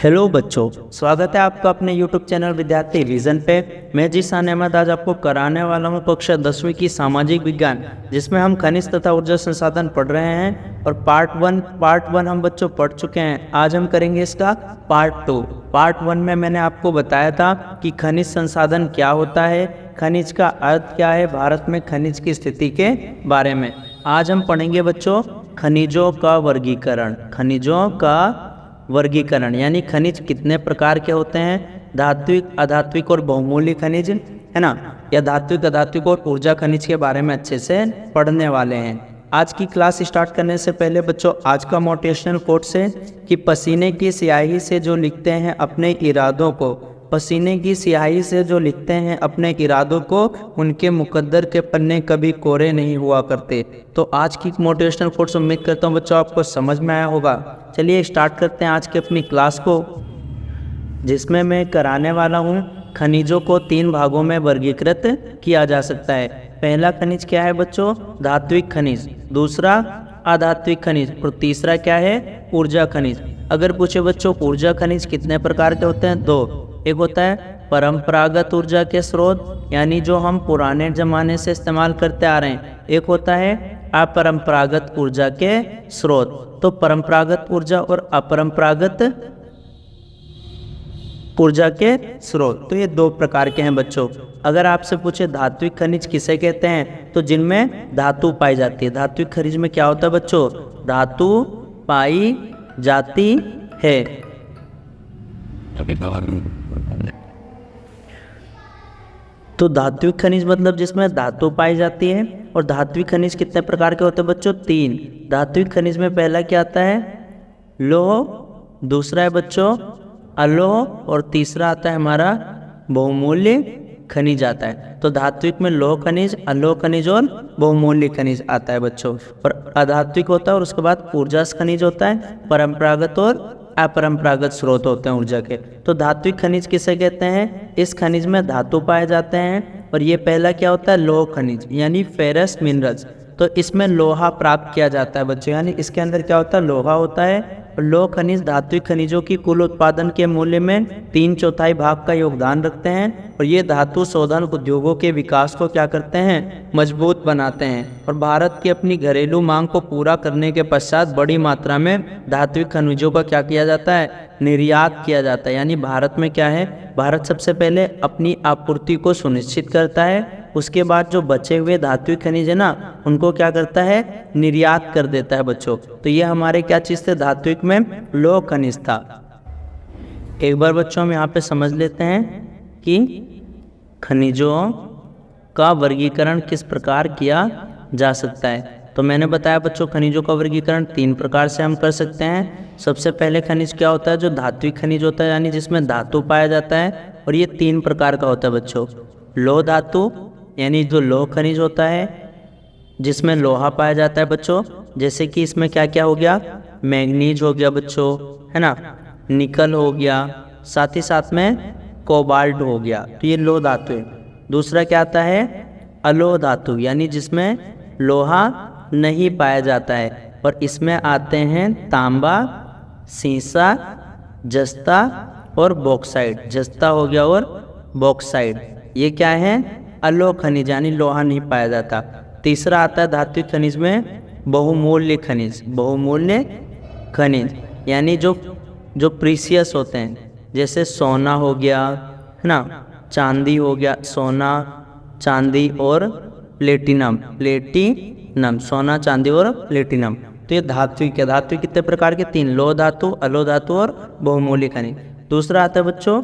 Hello बच्चों, स्वागत है आपका अपने YouTube चैनल विद्यार्थी विजन पे। मैं जीशान अहमद आज आपको कराने वाला हूँ कक्षा 10वीं की सामाजिक विज्ञान, जिसमें हम खनिज तथा ऊर्जा संसाधन पढ़ रहे हैं और पार्ट वन हम बच्चों पढ़ चुके हैं। आज हम करेंगे इसका पार्ट 2। पार्ट 1 में मैंने आपको बताया था कि खनिज संसाधन क्या होता है, खनिज का अर्थ क्या है, भारत में खनिज की स्थिति के बारे में। आज हम पढ़ेंगे बच्चों खनिजों का वर्गीकरण। खनिजों का वर्गीकरण यानी खनिज कितने प्रकार के होते हैं, धात्विक, अधात्विक और बहुमूल्य खनिज, है ना, या धात्विक, अधात्विक और ऊर्जा खनिज के बारे में अच्छे से पढ़ने वाले हैं। आज की क्लास स्टार्ट करने से पहले बच्चों आज का मोटिवेशनल कोट से कि पसीने की स्याही से जो लिखते हैं अपने इरादों को, पसीने की स्याही से जो लिखते हैं अपने इरादों को, उनके मुकद्दर के पन्ने कभी कोरे नहीं हुआ करते। तो आज की मोटिवेशनल कोट्स उम्मीद करता हूँ बच्चों आपको समझ में आया होगा। चलिए स्टार्ट करते हैं आज की अपनी क्लास को, जिसमें मैं कराने वाला हूँ खनिजों को 3 भागों में वर्गीकृत किया जा सकता है। पहला खनिज क्या है बच्चों, धात्विक खनिज, दूसरा अधात्विक खनिज और तीसरा क्या है, ऊर्जा खनिज। अगर पूछे बच्चों ऊर्जा खनिज कितने प्रकार के होते हैं, 2। एक होता है परंपरागत ऊर्जा के स्रोत, यानी जो हम पुराने जमाने से इस्तेमाल करते आ रहे हैं। एक होता है अपरंपरागत ऊर्जा के स्रोत। तो परंपरागत ऊर्जा और अपरंपरागत ऊर्जा के स्रोत, तो ये 2 प्रकार के हैं बच्चों। अगर आपसे पूछे धात्विक खनिज किसे कहते हैं, तो जिनमें धातु पाई जाती है। धात्विक खनिज में क्या होता है बच्चों, धातु पाई जाती है। तो धात्विक खनिज मतलब जिसमें धातु पाई जाती है। और धात्विक खनिज कितने प्रकार के होते हैं बच्चों, 3। धात्विक खनिज में पहला क्या आता है, लोह, दूसरा है बच्चों अलोह और तीसरा आता है हमारा बहुमूल्य खनिज आता है। तो धात्विक में लोह खनिज, अलोह खनिज और बहुमूल्य खनिज आता है बच्चों। और अधात्विक होता है और उसके बाद ऊर्जा खनिज होता है, परंपरागत और अपरंपरागत स्रोत होते हैं ऊर्जा के। तो धात्विक खनिज किसे कहते हैं, इस खनिज में धातु पाए जाते हैं। और ये पहला क्या होता है, लोह खनिज यानी फेरस मिनरल्स। तो इसमें लोहा प्राप्त किया जाता है बच्चों, यानी इसके अंदर क्या होता है, लोहा होता है। और लोह खनिज धात्विक खनिजों की कुल उत्पादन के मूल्य में 3/4 भाग का योगदान रखते हैं। और ये धातु शोधन उद्योगों के विकास को क्या करते हैं, मजबूत बनाते हैं। और भारत की अपनी घरेलू मांग को पूरा करने के पश्चात बड़ी मात्रा में धात्विक खनिजों का क्या किया जाता है, निर्यात किया जाता है। यानी भारत में क्या है, भारत सबसे पहले अपनी आपूर्ति को सुनिश्चित करता है, उसके बाद जो बचे हुए धात्विक खनिज है ना, उनको क्या करता है, निर्यात कर देता है बच्चों। तो ये हमारे क्या चीज़ थे, धात्विक में लोह खनिज था। एक बार बच्चों हम यहाँ पे समझ लेते हैं कि खनिजों का वर्गीकरण किस प्रकार किया जा सकता है। तो मैंने बताया बच्चों खनिजों का वर्गीकरण 3 प्रकार से हम कर सकते हैं। सबसे पहले खनिज क्या होता है, जो धात्विक खनिज होता है, यानी जिसमें धातु पाया जाता है। और ये 3 प्रकार का होता है बच्चों, लोह धातु यानी जो लोह खनिज होता है जिसमें लोहा पाया जाता है बच्चों, जैसे कि इसमें क्या क्या हो गया, मैग्नीज हो गया बच्चों, है ना, निकल हो गया, साथ ही साथ में कोबाल्ट हो गया। तो ये लोह धातु है। दूसरा क्या आता है, अलोह धातु, यानी जिसमें लोहा नहीं पाया जाता है। और इसमें आते हैं तांबा, सीसा, जस्ता और बॉक्साइट। जस्ता हो गया और बॉक्साइट, ये क्या है, अलोह खनिज यानी लोहा नहीं पाया जाता। तीसरा आता है धात्विक खनिज में बहुमूल्य खनिज। बहुमूल्य खनिज यानी जो प्रीसियस होते हैं, जैसे सोना हो गया, है ना, चांदी हो गया, सोना, चांदी और प्लेटिनम। सोना, चांदी और प्लेटिनम। तो ये धात्विक है। धात्विक कितने प्रकार के, 3, लोह धातु, अलोह धातु और बहुमूल्य खनिज। दूसरा आता है बच्चों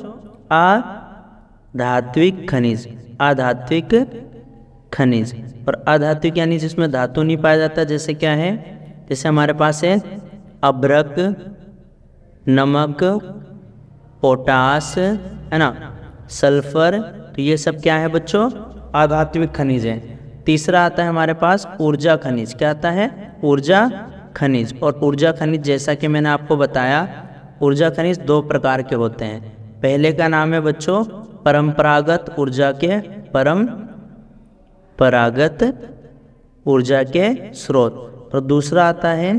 अधात्विक खनिज। अधात्विक खनिज और अधात्विक यानी जिसमें धातु नहीं पाया जाता, जैसे क्या है, जैसे हमारे पास है अभ्रक, नमक, पोटास, है ना, सल्फर। तो ये सब क्या है बच्चों, अधात्विक खनिज है। तीसरा आता है हमारे पास ऊर्जा खनिज। क्या आता है, ऊर्जा खनिज। और ऊर्जा खनिज जैसा कि मैंने आपको बताया, ऊर्जा खनिज 2 प्रकार के होते हैं। पहले का नाम है बच्चों परंपरागत ऊर्जा के परंपरागत ऊर्जा के स्रोत। और दूसरा आता है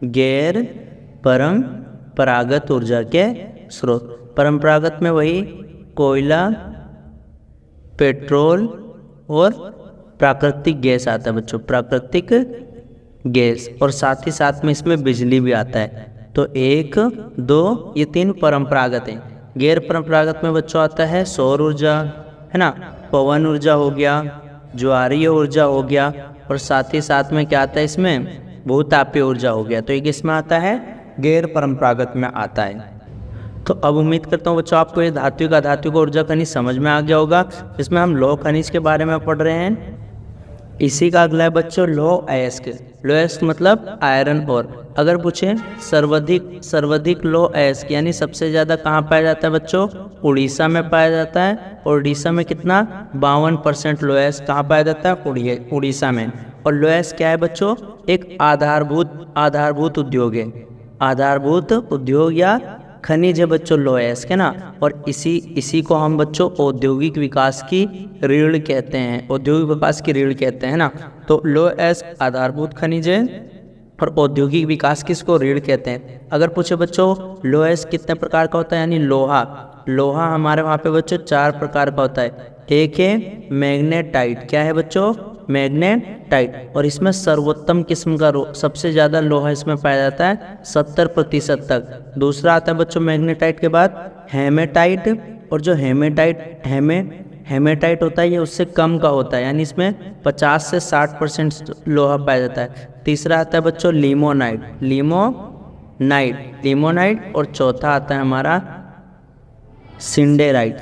गैर परंपरागत ऊर्जा के स्रोत। परंपरागत में वही कोयला, पेट्रोल और प्राकृतिक गैस आता है बच्चों, प्राकृतिक गैस, और साथ ही साथ में इसमें बिजली भी आता है। तो 1, 2 ये 3 परंपरागत हैं। गैर परंपरागत में बच्चों आता है सौर ऊर्जा, है ना, पवन ऊर्जा हो गया, ज्वारीय ऊर्जा हो गया, और साथ ही साथ में क्या आता है इसमें, भूतापीय ऊर्जा हो गया। तो ये किसमें आता है, गैर परंपरागत में आता है। तो अब उम्मीद करता हूँ बच्चों आपको ये धात्विक अधात्विक ऊर्जा खनिज समझ में आ गया होगा। इसमें हम लौह खनिज के बारे में पढ़ रहे हैं। इसी का अगला है बच्चों लौह अयस्क। लौह अयस्क मतलब आयरन ओर। अगर पूछे सर्वाधिक लौह अयस्क यानी सबसे ज़्यादा कहाँ पाया जाता है बच्चों, उड़ीसा में पाया जाता है। और उड़ीसा में कितना, 52% लौह अयस्क कहाँ पाया जाता है, उड़ीसा में। और लौह अयस्क क्या है बच्चों, एक आधारभूत उद्योग है, आधारभूत उद्योग या खनिज है बच्चों लौह अयस्क, है ना। और इसी को हम बच्चों औद्योगिक विकास की रीढ़ कहते हैं, औद्योगिक विकास की रीढ़ कहते हैं ना। तो लौह अयस्क आधारभूत खनिज है और औद्योगिक विकास किसको रीढ़ कहते हैं। अगर पूछे बच्चों लौह अयस्क कितने प्रकार का होता है, यानी लोहा हमारे वहाँ पे बच्चों 4 प्रकार का होता है। एक है मैग्नेटाइट, क्या है बच्चों, मैग्नेटाइट, और इसमें सर्वोत्तम किस्म का सबसे ज़्यादा लोहा इसमें पाया जाता है 70% तक। दूसरा आता है बच्चों मैग्नेटाइट के बाद हेमेटाइट, और जो हेमेटाइट होता है ये उससे कम का होता है, यानी इसमें 50 से 60% लोहा पाया जाता है। तीसरा आता है बच्चों लिमोनाइट, और चौथा आता है हमारा सिंडेराइट।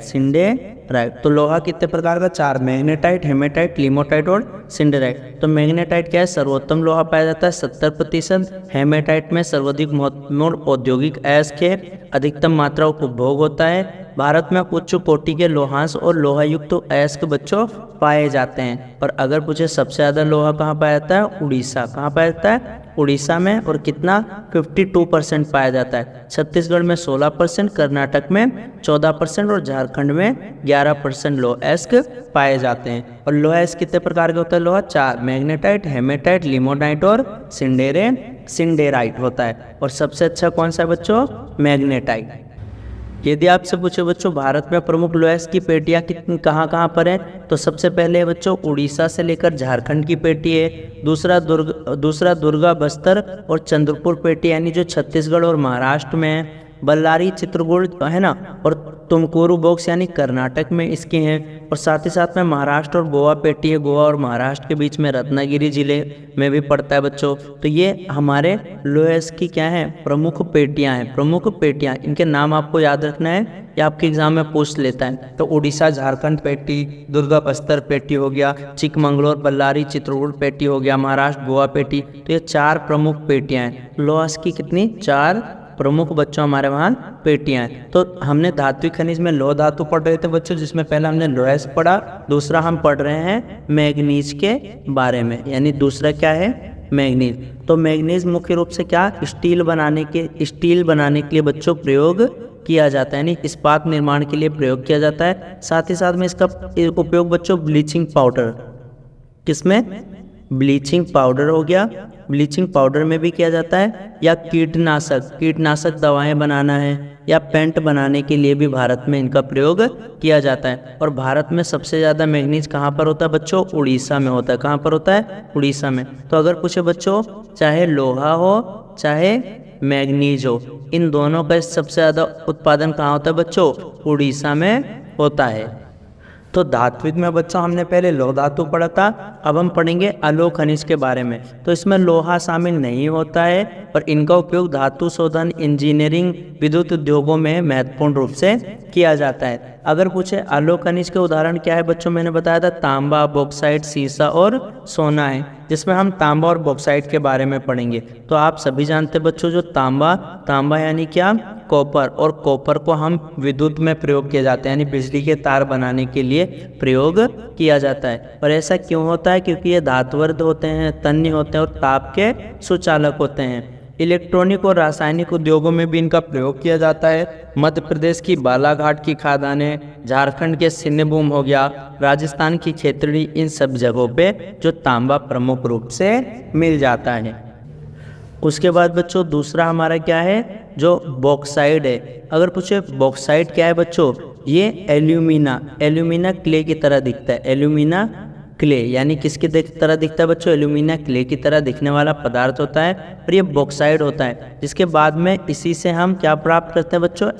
तो लोहा कितने प्रकार का, 4, मैग्नेटाइट, हेमेटाइट, लिमोटाइट और सिंडेराइट। तो मैग्नेटाइट क्या है, सर्वोत्तम लोहा पाया जाता है 70%। हेमेटाइट में सर्वाधिक महत्वपूर्ण औद्योगिक अयस्क है, अधिकतम मात्रा उपभोग होता है। भारत में उच्च कोटि के लोहांश और लोहायुक्त अयस्क बच्चों पाए जाते हैं। और अगर पूछे सबसे ज़्यादा लोहा कहाँ पाया जाता है, उड़ीसा, कहाँ पाया जाता है, उड़ीसा में, और कितना 52% पाया जाता है। छत्तीसगढ़ में 16%, कर्नाटक में 14% और झारखंड में 11% लौह अयस्क पाए जाते हैं। और लौह अयस्क कितने प्रकार के होता है, लोहा 4, मैग्नेटाइट, हेमेटाइट, लिमोनाइट और सिंडेराइट होता है। और सबसे अच्छा कौन सा है बच्चों, मैग्नेटाइट। यदि आपसे पूछे बच्चों भारत में प्रमुख लौह अयस्क की पेटियाँ कितनी कहाँ पर हैं, तो सबसे पहले बच्चों उड़ीसा से लेकर झारखंड की पेटी है। दूसरा दुर्गा, बस्तर और चंद्रपुर पेटी यानी जो छत्तीसगढ़ और महाराष्ट्र में है। बल्लारी, चित्रकूट, है ना, और तुमकुरू बॉक्स यानी कर्नाटक में इसके हैं। और साथ ही साथ में महाराष्ट्र और गोवा पेटी है, गोवा और महाराष्ट्र के बीच में रत्नागिरी जिले में भी पड़ता है बच्चों। तो ये हमारे लौह अयस्क की क्या है, प्रमुख पेटियां हैं, प्रमुख पेटियां। इनके नाम आपको याद रखना है, या आपके एग्जाम में पूछ लेता है। तो उड़ीसा झारखंड पेटी, दुर्गा बस्तर पेटी हो गया, चिकमंगलूर बल्लारी चित्रकूट पेटी हो गया, महाराष्ट्र गोवा पेटी। तो ये 4 प्रमुख पेटियां हैं। लौह अयस्क की कितनी, 4 प्रमुख बच्चों हमारे वहाँ पेटियां हैं। तो हमने धात्विक खनिज में लौह धातु पढ़ रहे थे बच्चों, जिसमें पहला हमने लौह अयस्क पढ़ा, दूसरा हम पढ़ रहे हैं मैग्नीज के बारे में, यानी दूसरा क्या है, मैग्नीज। तो मैग्नीज मुख्य रूप से क्या, स्टील बनाने के लिए बच्चों प्रयोग किया जाता है, यानी इस्पात निर्माण के लिए प्रयोग किया जाता है। साथ ही साथ में इसका उपयोग बच्चों ब्लीचिंग पाउडर, किसमें, ब्लीचिंग पाउडर हो गया, ब्लीचिंग पाउडर में भी किया जाता है, या कीटनाशक दवाएं बनाना है, या पेंट बनाने के लिए भी भारत में इनका प्रयोग किया जाता है। और भारत में सबसे ज़्यादा मैग्नीज कहाँ पर होता है बच्चों, उड़ीसा में होता है। कहाँ पर होता है, उड़ीसा में। तो अगर पूछे बच्चों चाहे लोहा हो चाहे मैग्नीज हो, इन दोनों का सबसे ज़्यादा उत्पादन कहाँ होता है बच्चों, उड़ीसा में होता है। तो धात्विक में बच्चों हमने पहले लौह धातु पढ़ा था, अब हम पढ़ेंगे अलोह खनिज के बारे में। तो इसमें लोहा शामिल नहीं होता है, और इनका उपयोग धातु शोधन, इंजीनियरिंग, विद्युत उद्योगों में महत्वपूर्ण रूप से किया जाता है। अगर पूछे अलोह खनिज के उदाहरण क्या है बच्चों, मैंने बताया था तांबा, बॉक्साइट, सीसा और सोना है, जिसमें हम तांबा और बॉक्साइट के बारे में पढ़ेंगे। तो आप सभी जानते बच्चों जो तांबा यानी क्या, कॉपर, और कॉपर को हम विद्युत में प्रयोग किया जाता है, यानी बिजली के तार बनाने के लिए प्रयोग किया जाता है। और ऐसा क्यों होता है, क्योंकि ये धातुवर्ध होते हैं, तन्य होते हैं और ताप के सुचालक होते हैं। इलेक्ट्रॉनिक और रासायनिक उद्योगों में भी इनका प्रयोग किया जाता है। मध्य प्रदेश की बालाघाट की खदानें, झारखंड के सिन्नीभूम हो गया, राजस्थान की खेतड़ी, इन सब जगहों पे जो तांबा प्रमुख रूप से मिल जाता है। उसके बाद बच्चों दूसरा हमारा क्या है, जो बॉक्साइड है। अगर पूछे बॉक्साइड क्या है बच्चों, ये एल्यूमिना क्ले की तरह दिखता है। एल्यूमिना क्ले यानी किसकी तरह दिखता है बच्चों, एल्यूमिना क्ले की तरह दिखने वाला पदार्थ होता है और ये बॉक्साइड होता है, जिसके बाद में इसी से हम क्या प्राप्त करते हैं बच्चों,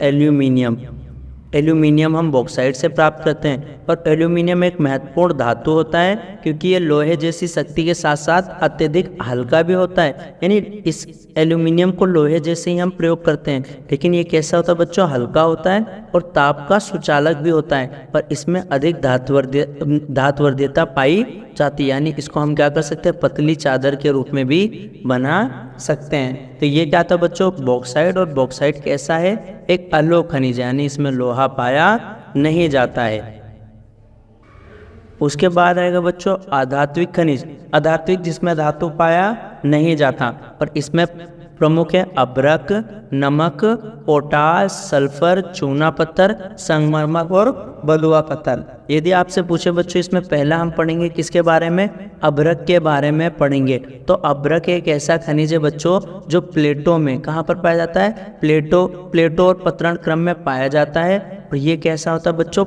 एल्यूमिनियम हम बॉक्साइड से प्राप्त करते हैं। और एल्यूमिनियम एक महत्वपूर्ण धातु होता है क्योंकि ये लोहे जैसी शक्ति के साथ साथ अत्यधिक हल्का भी होता है। यानी इस एल्यूमिनियम को लोहे जैसे ही हम प्रयोग करते हैं, लेकिन ये कैसा होता है बच्चों, हल्का होता है और ताप का सुचालक भी होता है, पर इसमें अधिक धातुवर्धीयता पाई जाती है। यानी इसको हम क्या कर सकते हैं, पतली चादर के रूप में भी बना सकते हैं। तो ये क्या था बच्चों, बॉक्साइड। और बॉक्साइड कैसा है, एक अलोह खनिज, यानी इसमें लोहा पाया नहीं जाता है। उसके बाद आएगा बच्चों अधात्विक खनिज। अधात्विक जिसमें धातु पाया नहीं जाता, और इसमें प्रमुख है अभ्रक, नमक, पोटास, सल्फर, चूना पत्थर, संगमरमर और बलुआ पत्थर। यदि आपसे पूछे बच्चों इसमें पहला हम पढ़ेंगे किसके बारे में, अभ्रक के बारे में पढ़ेंगे। तो अभ्रक एक ऐसा खनिज है बच्चों जो प्लेटों में कहाँ पर पाया जाता है, प्लेटो और पतरण क्रम में पाया जाता है। और ये कैसा होता है बच्चों,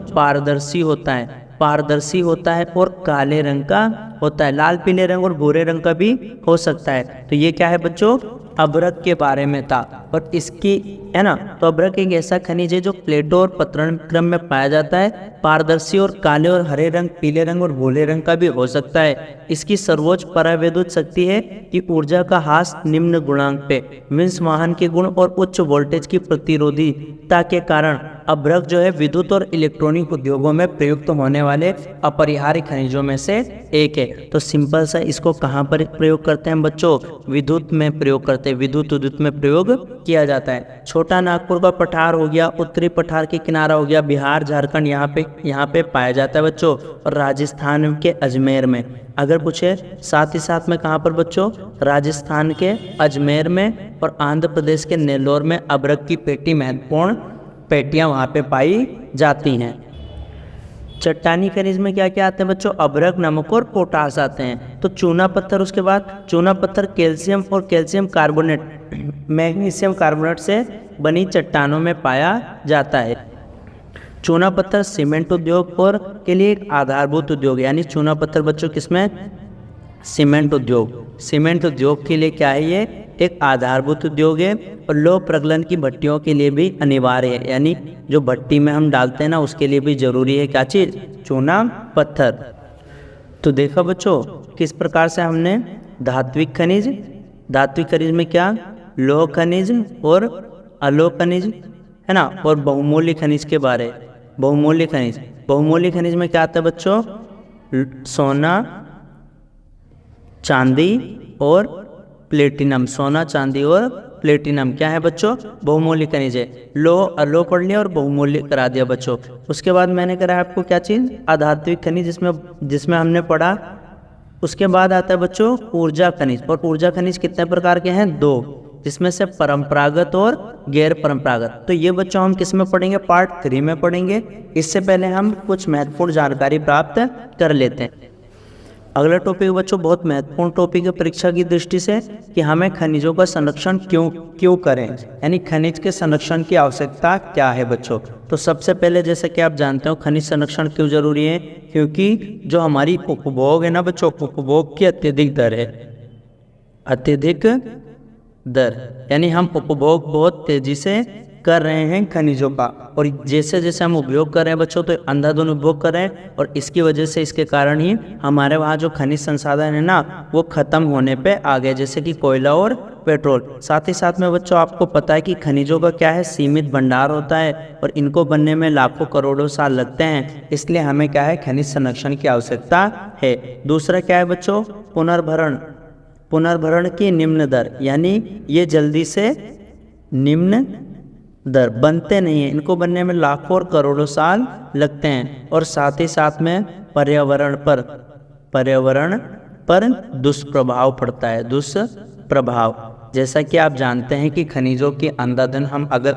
पारदर्शी होता है और काले रंग का होता है, लाल पीले रंग और भूरे रंग का भी हो सकता है। तो ये क्या है बच्चों, अभ्रक के बारे में था। और इसकी है ना, तो अभ्रक एक ऐसा खनिज है जो प्लेटो और पतरण क्रम में पाया जाता है, पारदर्शी और काले और हरे रंग, पीले रंग और भूरे रंग का भी हो सकता है। इसकी सर्वोच्च परावैद्युत शक्ति है कि ऊर्जा का ह्रास निम्न गुणांक पे, मीन्स वाहन के गुण और उच्च वोल्टेज की प्रतिरोधीता के कारण अभ्रक जो है विद्युत और इलेक्ट्रॉनिक उद्योगों में प्रयुक्त होने वाले अपरिहार्य खनिजों में से एक है। तो सिंपल सा इसको कहाँ पर प्रयोग करते हैं बच्चों, विद्युत में प्रयोग करते हैं, विद्युत में प्रयोग किया जाता है। छोटा नागपुर का पठार हो गया, उत्तरी पठार के किनारा हो गया, बिहार झारखंड यहाँ पे पाया जाता है बच्चों, और राजस्थान के अजमेर में। अगर पूछे साथ ही साथ में कहाँ पर बच्चों, राजस्थान के अजमेर में और आंध्र प्रदेश के नेल्लोर में अभ्रक की पेटी, महत्वपूर्ण पेटियां वहाँ पे पाई जाती हैं। चट्टानी खनिज में क्या क्या आते हैं बच्चों, अभ्रक, नमक और पोटास आते हैं। तो चूना पत्थर, उसके बाद चूना पत्थर कैल्शियम और कैल्शियम कार्बोनेट, मैग्नीशियम कार्बोनेट से बनी चट्टानों में पाया जाता है। चूना पत्थर सीमेंट उद्योग और के लिए एक आधारभूत उद्योग, यानी चूना पत्थर बच्चों किसमें, सीमेंट उद्योग के लिए क्या है, ये एक आधारभूत उद्योग है। और लौह प्रगलन की भट्टियों के लिए भी अनिवार्य है, यानी जो भट्टी में हम डालते हैं ना उसके लिए भी जरूरी है क्या चीज, चूना पत्थर। तो देखा बच्चों किस प्रकार से हमने धात्विक खनिज में क्या, लौह खनिज और अलोह खनिज है ना, और बहुमूल्य खनिज के बारे। बहुमूल्य खनिज में क्या आता है बच्चों, सोना, चांदी और प्लेटिनम। सोना, चांदी और प्लेटिनम क्या है बच्चों, बहुमूल्य खनिज है। अलोह पढ़ लिया और बहुमूल्य करा दिया बच्चों। उसके बाद मैंने करा आपको क्या चीज, अधात्विक खनिज, जिसमें हमने पढ़ा। उसके बाद आता है बच्चों ऊर्जा खनिज। और ऊर्जा खनिज कितने प्रकार के हैं, 2, जिसमें से परंपरागत और गैर परंपरागत। तो ये बच्चों हम किस में पढ़ेंगे, पार्ट 3 में पढ़ेंगे। इससे पहले हम कुछ महत्वपूर्ण जानकारी प्राप्त कर लेते हैं। अगला टॉपिक बच्चों बहुत महत्वपूर्ण टॉपिक है परीक्षा की दृष्टि से, कि हमें खनिजों का संरक्षण क्यों करें, यानी खनिज के संरक्षण की आवश्यकता क्या है बच्चों। तो सबसे पहले जैसे कि आप जानते हो खनिज संरक्षण क्यों जरूरी है, क्योंकि जो हमारी उपभोग है ना बच्चों, उपभोग की अत्यधिक दर, यानी हम उपभोग बहुत तेजी से कर रहे हैं खनिजों का। और जैसे जैसे हम उपयोग कर रहे हैं बच्चों, तो अंधाधुंध उपभोग कर रहे हैं, और इसकी वजह से, इसके कारण ही हमारे वहाँ जो खनिज संसाधन है ना वो खत्म होने पे आ गए, जैसे कि कोयला और पेट्रोल। साथ ही साथ में बच्चों आपको पता है कि खनिजों का क्या है, सीमित भंडार होता है, और इनको बनने में लाखों करोड़ों साल लगते हैं। इसलिए हमें क्या है, खनिज संरक्षण की आवश्यकता है। दूसरा क्या है बच्चों, पुनर्भरण की निम्न दर, यानी ये जल्दी से निम्न दर बनते नहीं है, इनको बनने में लाखों और करोड़ों साल लगते हैं। और साथ ही साथ में पर्यावरण पर दुष्प्रभाव पड़ता है, दुष्प्रभाव। जैसा कि आप जानते हैं कि खनिजों की अंधाधुंध हम अगर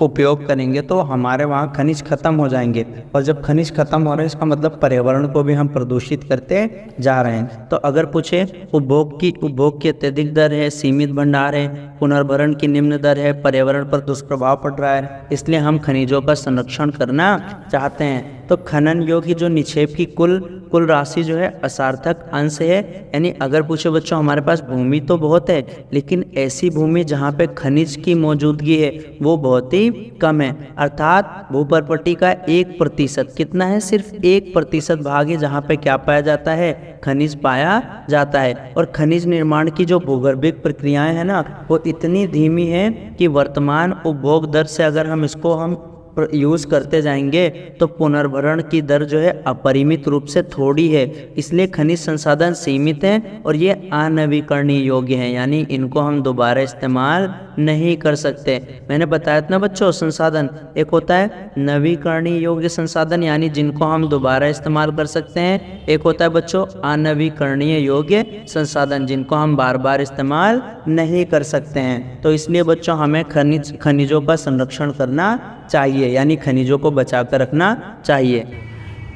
उपयोग करेंगे तो हमारे वहाँ खनिज खत्म हो जाएंगे, और जब खनिज खत्म हो रहे हैं इसका मतलब पर्यावरण को भी हम प्रदूषित करते जा रहे हैं। तो अगर पूछे उपभोग की अत्यधिक दर है, सीमित भंडार है, पुनर्भरण की निम्न दर है, पर्यावरण पर दुष्प्रभाव पड़ रहा है, इसलिए हम खनिजों का संरक्षण करना चाहते हैं। तो खनन योग्य जो निक्षेप की कुल राशि जो है असार्थक अंश है, यानी अगर पूछे बच्चों हमारे पास भूमि तो बहुत है लेकिन ऐसी भूमि जहाँ पे खनिज की मौजूदगी है वो बहुत ही कम है, अर्थात भूप्रॉपर्टी का 1%, कितना है, सिर्फ 1% भाग है जहाँ पे क्या पाया जाता है, खनिज पाया जाता है। और खनिज निर्माण की जो भूगर्भिक प्रक्रियाएं हैं ना वो इतनी धीमी है कि वर्तमान उपभोग दर से अगर हम इसको यूज़ करते जाएंगे तो पुनर्भरण की दर जो है अपरिमित रूप से थोड़ी है, इसलिए खनिज संसाधन सीमित हैं और ये अनवीकरणीय योग्य हैं, यानी इनको हम दोबारा इस्तेमाल नहीं कर सकते। मैंने बताया था ना बच्चों, संसाधन एक होता है नवीकरणीय योग्य संसाधन यानी जिनको हम दोबारा इस्तेमाल कर सकते हैं, एक होता है बच्चों अनवीकरणीय योग्य संसाधन जिनको हम बार बार इस्तेमाल नहीं कर सकते हैं। तो इसलिए बच्चों हमें खनिजों का संरक्षण करना चाहिए, यानी खनिजों को बचा कर रखना चाहिए।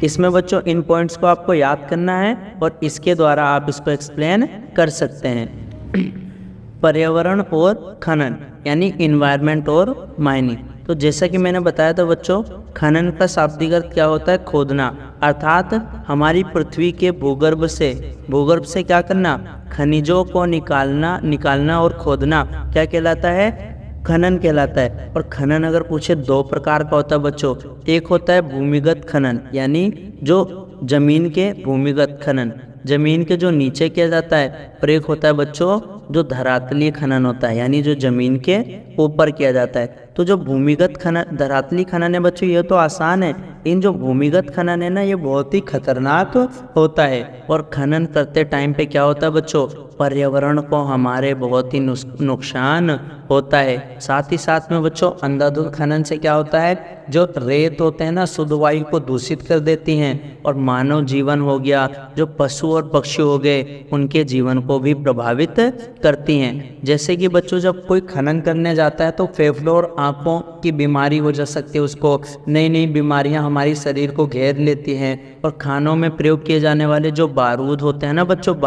इसमें बच्चों इन पॉइंट्स को आपको याद करना है और इसके द्वारा आप इसको एक्सप्लेन कर सकते हैं। पर्यावरण और खनन यानी इन्वायरमेंट और माइनिंग। तो जैसा कि मैंने बताया था बच्चों, खनन का शाब्दिक अर्थ क्या होता है, खोदना, अर्थात हमारी पृथ्वी के भूगर्भ से क्या करना, खनिजों को निकालना और खोदना क्या कहलाता है, खनन कहलाता है। और खनन अगर पूछे दो प्रकार का होता है बच्चों, एक होता है भूमिगत खनन यानी जो जमीन के भूमिगत खनन, जमीन के जो नीचे किया जाता है, और एक होता है बच्चों जो धरातलीय खनन होता है यानी जो जमीन के ऊपर किया जाता है। तो जो भूमिगत खनन, धरातलीय खनन है बच्चों ये तो आसान है, इन जो भूमिगत खनन है ना ये बहुत ही खतरनाक होता है। और खनन करते टाइम पे क्या होता है बच्चों, पर्यावरण को हमारे बहुत ही नुकसान होता है। साथ ही साथ में बच्चों अंधाधुंध खनन से क्या होता है, जो रेत होते हैं ना शुद्ध वायु को दूषित कर देती हैं, और मानव जीवन हो गया, जो पशु और पक्षी हो गए, उनके जीवन को भी प्रभावित करती हैं। जैसे कि बच्चों जब कोई खनन करने जाता है तो फेफड़ों और आंखों की बीमारी हो जा सकती है, उसको नई नई बीमारियां हमारी शरीर को घेर लेती हैं। और खानों में प्रयोग किए जाने वाले जो बारूद होते हैं ना बच्चों,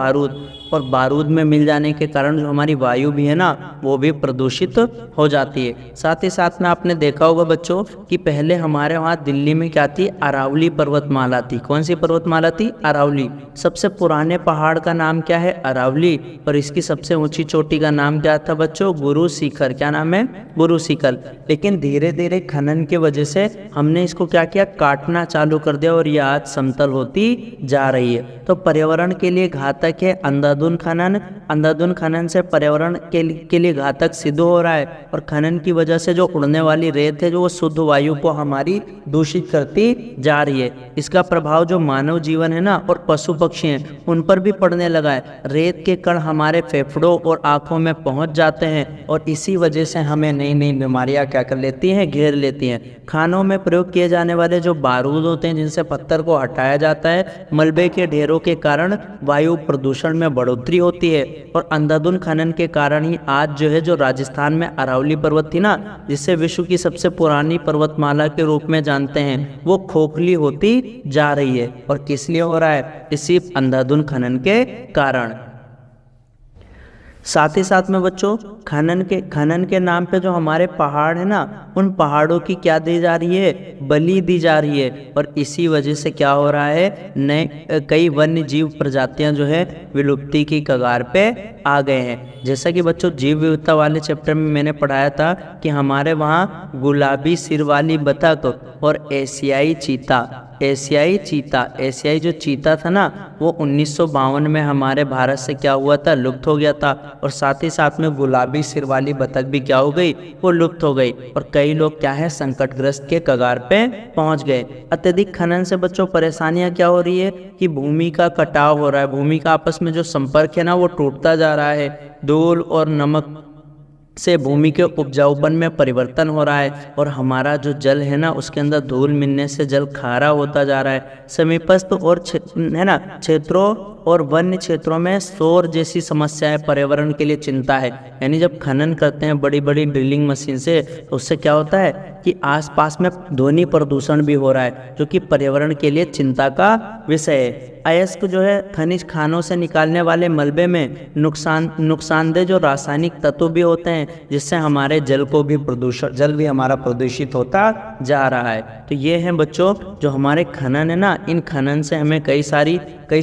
बारूद में मिल जाने के कारण जो हमारी वायु भी है ना वो भी प्रदूषित हो जाती है। साथ ही साथ में आपने देखा होगा बच्चों कि पहले हमारे वहाँ दिल्ली में क्या थी, अरावली पर्वतमाला थी। कौन सी पर्वतमाला थी, अरावली। सबसे पुराने पहाड़ का नाम क्या है, अरावली, और इसकी सबसे ऊंची चोटी का नाम क्या था बच्चों, गुरु शिखर। क्या नाम है, गुरु शिखर। लेकिन धीरे धीरे खनन की वजह से हमने इसको क्या किया, काटना चालू कर दिया और ये आज समतल होती जा रही है। तो पर्यावरण के लिए घातक है अंधाधुंध खनन। अंधाधुंध खनन से पर्यावरण के लिए घातक सिद्ध हो रहा है, और खनन की वजह से जो उड़ने वाली रेत है जो वो शुद्ध वायु को हमारी दूषित करती जा रही है। इसका प्रभाव जो मानव जीवन है ना और पशु पक्षी हैं उन पर भी पड़ने लगा है। रेत के कण हमारे फेफड़ों और आंखों में पहुंच जाते हैं और इसी वजह से हमें नई नई बीमारियां क्या कर लेती हैं, घेर लेती हैं। खानों में प्रयोग किए जाने वाले जो बारूद होते हैं जिनसे पत्थर को हटाया जाता है, मलबे के ढेरों के कारण वायु प्रदूषण में बढ़ोतरी होती है। और अंधाधुंध खनन के कारण ही आज जो है, जो राजस्थान में अरावली पर्वत थी ना, जिसे विश्व की सबसे पुरानी पर्वतमाला के रूप में जानते हैं, वो खोखली होती जा रही है। और किस लिए हो रहा है, इसी अंधाधुंध खनन के कारण। साथ ही साथ में बच्चों खनन के नाम पे जो हमारे पहाड़ है ना, उन पहाड़ों की क्या दी जा रही है, बलि दी जा रही है। और इसी वजह से क्या हो रहा है, नए कई वन्य जीव प्रजातियां जो है विलुप्ति की कगार पे आ गए हैं। जैसा कि बच्चों जीव विविधता वाले चैप्टर में मैंने पढ़ाया था कि हमारे वहाँ गुलाबी सिर वाली बतख और एशियाई जो चीता था ना, वो 1952 में हमारे भारत से क्या हुआ था, लुप्त हो गया था। और साथ ही साथ में गुलाबी सिर वाली बतख भी क्या हो गई, वो लुप्त हो गई। और कई लोग क्या है, संकटग्रस्त के कगार पे पहुंच गए। अत्यधिक खनन से बच्चों परेशानियां क्या हो रही है कि भूमि का कटाव हो रहा है, भूमि का आपस में जो संपर्क है ना वो टूटता जा रहा है। धूल और नमक से भूमि के उपजाऊपन में परिवर्तन हो रहा है, और हमारा जो जल है ना उसके अंदर धूल मिलने से जल खारा होता जा रहा है। समीपस्थ और क्षेत्रों और वन्य क्षेत्रों में शोर जैसी समस्याएं पर्यावरण के लिए चिंता है। यानी जब खनन करते हैं बड़ी बड़ी ड्रिलिंग मशीन से, तो उससे क्या होता है कि आसपास में ध्वनि प्रदूषण भी हो रहा है, जो कि पर्यावरण के लिए चिंता का विषय है। अयस्क जो है खनिज खानों से निकालने वाले मलबे में नुकसानदेह जो रासायनिक तत्व भी होते हैं, जिससे हमारे जल भी हमारा प्रदूषित होता जा रहा है। तो ये हैं बच्चों जो हमारे खनन है ना, इन खनन से हमें कई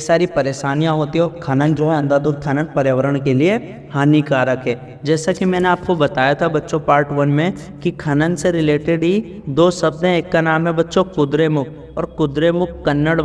सारी परेशानियां होती है। खनन जो है अंधाधुंध खनन पर्यावरण के लिए हानिकारक है। जैसा कि मैंने आपको बताया था बच्चों पार्ट 1 में कि खनन से रिलेटेड ही 2 शब्द हैं। एक का नाम है बच्चों कुद्रेमुख, और कुद्रेमुख कन्नड़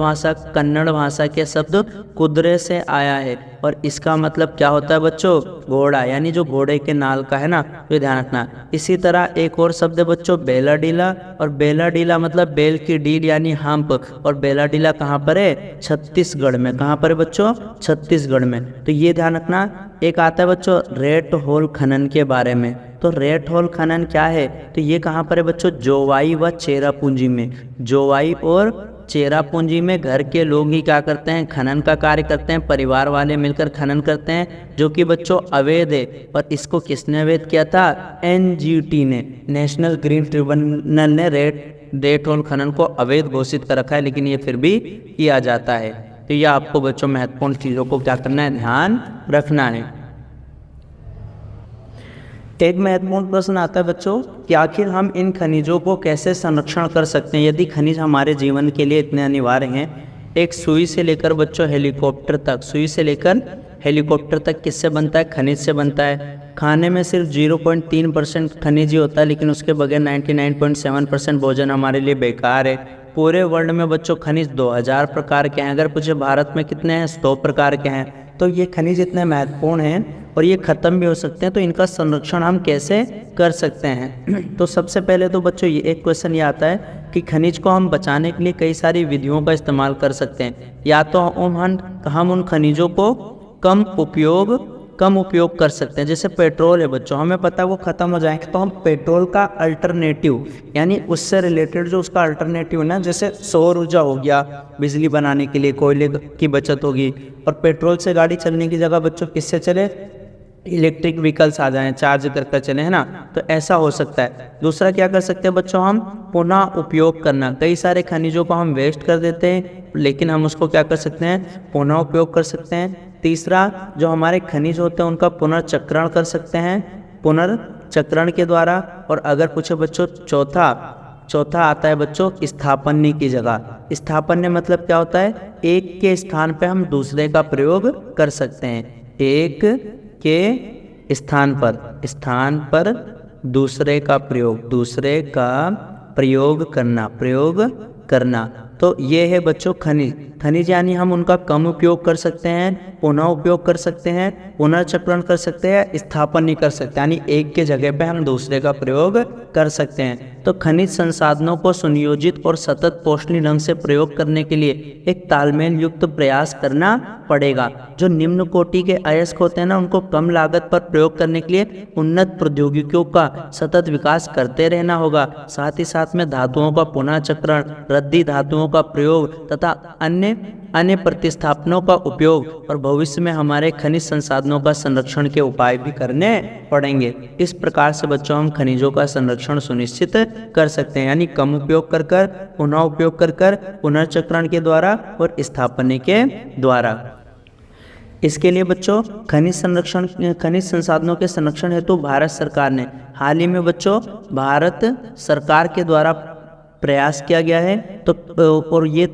भाषा के शब्द कुद्रे से आया है, और इसका मतलब क्या होता है बच्चों, घोड़ा, यानी जो घोड़े के नाल का है ना, ये ध्यान रखना। इसी तरह एक और शब्द है बच्चों बेलाडीला, और बेलाडीला मतलब बैल की डील यानी हम्प, और बेलाडीला कहाँ पर है, छत्तीसगढ़ में। कहाँ पर है बच्चों, छत्तीसगढ़ में। तो ये ध्यान रखना। एक आता है बच्चों रेट होल खनन के बारे में। तो रेट होल खनन क्या है, तो ये कहाँ पर है बच्चों, जोवाई व चेरापूंजी में। जोवाई और चेरापूंजी में घर के लोग ही क्या करते हैं, खनन का कार्य करते हैं, परिवार वाले मिलकर खनन करते हैं, जो कि बच्चों अवैध है। और इसको किसने अवैध किया था, NGT ने, नेशनल ग्रीन ट्रिब्यूनल ने रेट होल खनन को अवैध घोषित कर रखा है, लेकिन ये फिर भी किया जाता है। तो ये आपको बच्चों महत्वपूर्ण चीज़ों को क्या करना है, ध्यान रखना है। एक महत्वपूर्ण प्रश्न आता है बच्चों कि आखिर हम इन खनिजों को कैसे संरक्षण कर सकते हैं, यदि खनिज हमारे जीवन के लिए इतने अनिवार्य हैं। एक सुई से लेकर बच्चों हेलीकॉप्टर तक, सुई से लेकर हेलीकॉप्टर तक किससे बनता है, खनिज से बनता है। खाने में सिर्फ 0.3% खनिज ही होता है, लेकिन उसके बगैर 99.7% भोजन हमारे लिए बेकार है। पूरे वर्ल्ड में बच्चों खनिज 2000 प्रकार के हैं। अगर पूछे भारत में कितने हैं, 100 प्रकार के हैं। तो ये खनिज इतने महत्वपूर्ण हैं और ये ख़त्म भी हो सकते हैं, तो इनका संरक्षण हम कैसे कर सकते हैं। तो सबसे पहले तो बच्चों ये एक क्वेश्चन ये आता है कि खनिज को हम बचाने के लिए कई सारी विधियों का इस्तेमाल कर सकते हैं। या तो हम उन खनिजों को कम उपयोग कर सकते हैं। जैसे पेट्रोल है बच्चों, हमें पता है वो ख़त्म हो जाएंगे, तो हम पेट्रोल का अल्टरनेटिव, यानी उससे रिलेटेड जो उसका अल्टरनेटिव ना, जैसे सौर ऊर्जा हो गया, बिजली बनाने के लिए कोयले की बचत होगी। और पेट्रोल से गाड़ी चलने की जगह बच्चों किससे चले, इलेक्ट्रिक व्हीकल्स आ जाएं, चार्ज करके चले, है ना। तो ऐसा हो सकता है। दूसरा क्या कर सकते हैं बच्चों, हम पुनः उपयोग करना। कई सारे खनिजों को हम वेस्ट कर देते हैं, लेकिन हम उसको क्या कर सकते हैं, पुनः उपयोग कर सकते हैं। तीसरा, जो हमारे खनिज होते हैं उनका पुनर्चक्रण कर सकते हैं, पुनर्चक्रण के द्वारा। और अगर पूछे बच्चों चौथा आता है बच्चों स्थापन्य की जगह। स्थापन्य मतलब क्या होता है, एक के स्थान पे हम दूसरे का प्रयोग कर सकते हैं। एक के स्थान पर दूसरे का प्रयोग करना। तो ये है बच्चों खनिज यानी हम उनका कम उपयोग कर सकते हैं, पुनः उपयोग कर सकते हैं, पुनर्चक्रण कर सकते हैं, स्थापन कर सकते हैं, यानी एक के जगह पे हम दूसरे का प्रयोग कर सकते हैं। तो खनिज संसाधनों को सुनियोजित और सतत पोषणीय ढंग से प्रयोग करने के लिए एक तालमेल युक्त प्रयास करना पड़ेगा। जो निम्न कोटि के अयस्क होते हैं ना, उनको कम लागत पर प्रयोग करने के लिए उन्नत प्रौद्योगिकियों का सतत विकास करते रहना होगा। साथ ही साथ में धातुओं का पुनः चक्रण, रद्दी धातुओं का प्रयोग तथा अन्य प्रतिस्थापनों का उपयोग और भविष्य में हमारे खनिज संसाधनों का संरक्षण के उपाय भी करने पड़ेंगे। इस प्रकार से बच्चों हम खनिजों का संरक्षण सुनिश्चित कर सकते हैं, यानी कम उपयोग कर पुनः उपयोग कर पुनर्चक्रण के द्वारा और स्थापने के द्वारा। इसके लिए बच्चों खनिज संसाधनों के संरक्षण हेतु भारत सरकार ने हाल ही में बच्चों भारत सरकार के द्वारा प्रयास किया गया है। तो और ये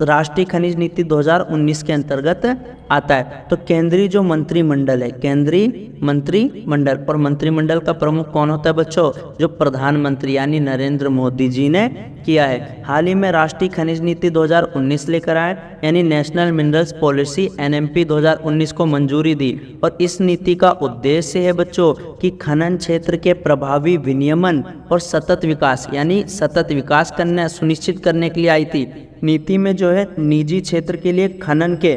राष्ट्रीय खनिज नीति 2019 के अंतर्गत आता है। तो केंद्रीय जो मंत्रिमंडल है, केंद्रीय मंत्रिमंडल, और मंत्रिमंडल का प्रमुख कौन होता है बच्चों, जो प्रधानमंत्री यानी नरेंद्र मोदी जी ने किया है। हाल ही में राष्ट्रीय खनिज नीति 2019 लेकर आए, यानी नेशनल मिनरल्स पॉलिसी NMP 2019 को मंजूरी दी। और इस नीति का उद्देश्य है बच्चों कि खनन क्षेत्र के प्रभावी विनियमन और सतत विकास, यानी सतत विकास करना सुनिश्चित करने के लिए आई थी। नीति में जो है निजी क्षेत्र के लिए खनन के,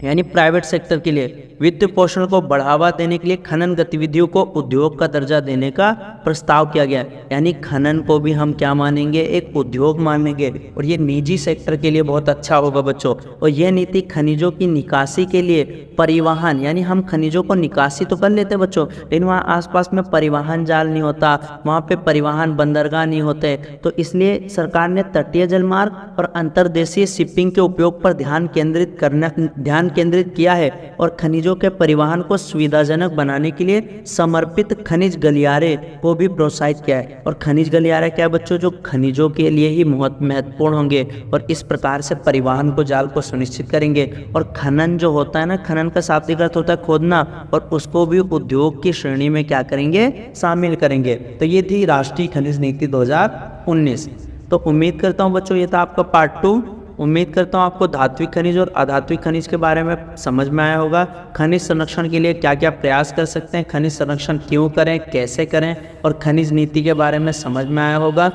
यानी प्राइवेट सेक्टर के लिए वित्त पोषण को बढ़ावा देने के लिए खनन गतिविधियों को उद्योग का दर्जा देने का प्रस्ताव किया गया। यानी खनन को भी हम क्या मानेंगे, एक उद्योग मानेंगे, और ये निजी सेक्टर के लिए बहुत अच्छा होगा बच्चों। और यह नीति खनिजों की निकासी के लिए परिवहन, यानी हम खनिजों को निकासी तो कर लेते बच्चों, लेकिन वहाँ आसपास में परिवहन जाल नहीं होता, वहाँ पे परिवहन बंदरगाह नहीं होते, तो इसलिए सरकार ने तटीय जलमार्ग और अंतर्देशीय शिपिंग के उपयोग पर ध्यान केंद्रित किया है और खनिजों के परिवहन को सुविधाजनक बनाने के लिए समर्पित खनिज गलियारे को भी प्रोत्साहित किया है। और खनिज गलियारे क्या है बच्चों, जो खनिजों के लिए ही महत्वपूर्ण होंगे और इस प्रकार से परिवहन को जाल को सुनिश्चित करेंगे। और खनन जो होता है ना, खनन का शाब्दिक अर्थ होता है खोदना, और उसको भी उद्योग की श्रेणी में क्या करेंगे, शामिल करेंगे। तो ये थी राष्ट्रीय खनिज नीति 2019। तो उम्मीद करता हूँ बच्चों ये था आपका पार्ट 2। उम्मीद करता हूँ आपको धात्विक खनिज और अधात्विक खनिज के बारे में समझ में आया होगा। खनिज संरक्षण के लिए क्या क्या प्रयास कर सकते हैं, खनिज संरक्षण क्यों करें, कैसे करें, और खनिज नीति के बारे में समझ में आया होगा।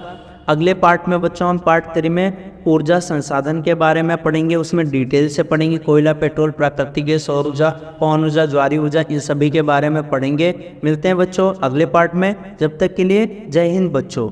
अगले पार्ट में बच्चों हम पार्ट 3 में ऊर्जा संसाधन के बारे में पढ़ेंगे, उसमें डिटेल से पढ़ेंगे। कोयला, पेट्रोल, प्राकृतिक गैस, सौर ऊर्जा, पवन ऊर्जा, ज्वारीय ऊर्जा, इन सभी के बारे में पढ़ेंगे। मिलते हैं बच्चों अगले पार्ट में, जब तक के लिए जय हिंद बच्चों।